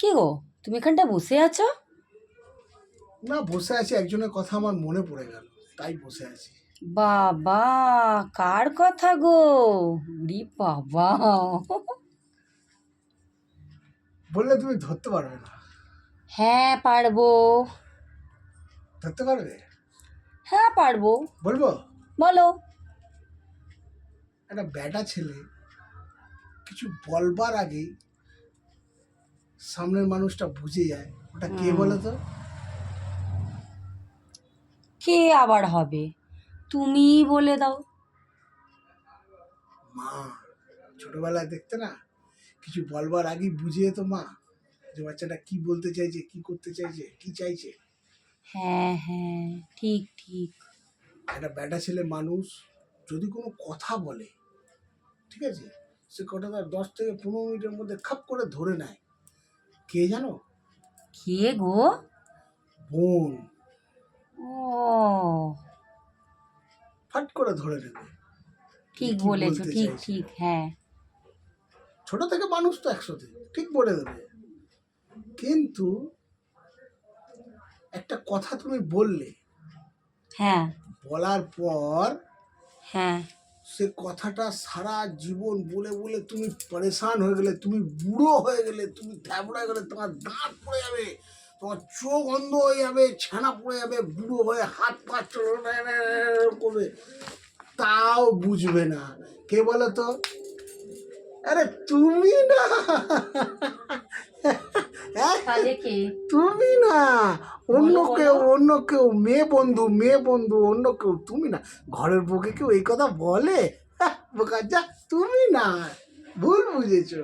কি গো, তুমি এখানটা বসে আছো? না, বসে আছি, একজনের কথা আমার মনে পড়ে গেল, তাই বসে আছি। বাবা, কার কথা গো? উরি বাবা! বললে তুমি ধরতে পারবে না। হ্যাঁ পারবো। ধরতে পারবে? হ্যাঁ পারবো। বলবো। বলো। একটা ব্যাটা ছেলে কিছু বলবার আগেই সামনের মানুষটা বুঝে যায়, ওটা কে বলো তো? কে আবার হবে? তুমিই বলে দাও। মা। ছোটবেলায় দেখতে না, কিছু বলবার আগেই বুঝে যেত মা যে বাচ্চাটা কি বলতে চাইছে, কি করতে চাইছে, কি চাইছে। হ্যাঁ হ্যাঁ, ঠিক ঠিক। একটা ব্যাটা ছেলে মানুষ যদি কোনো কথা বলে, ঠিক আছে, সে কথাটা 10 থেকে 15 মিনিটের মধ্যে খাপ করে ধরে নেয়। কে জানো? কে গো? বোন। ও, ফাট করে ধরে নেবে যে ঠিক কি বলেছো, বলতে ঠিক চাইছে। ঠিক, হ্যাঁ। ছোট থেকে মানুষ তো একসাথে ঠিক বলে দেবে, কিন্তু একটা কথা তুমি বললে, হ্যাঁ বলার পর হ্যাঁ। সে কথাটা সারা জীবন বলে বলে তুমি পরেশান হয়ে গেলে, তুমি বুড়ো হয়ে গেলে, তুমি থ্যাবড়া গেলে, তোমার দাঁত পড়ে যাবে, তোমার চোখ অন্ধ হয়ে যাবে, ছানা পড়ে যাবে, বুড়ো হয়ে হাত পা করবে, তাও বুঝবে না। কে বলো তো? আরে তুমি না। হ্যাঁ, তাহলে কে? তুমি না, অন্য বলো কেউ, বলো। অন্য কেউ, মেয়ে বন্ধু, অন্য কেউ, তুমি না। ঘরের বউকে কেউ এই কথা বলে? বোকা যা, তুমি না, ভুল বুঝেছো।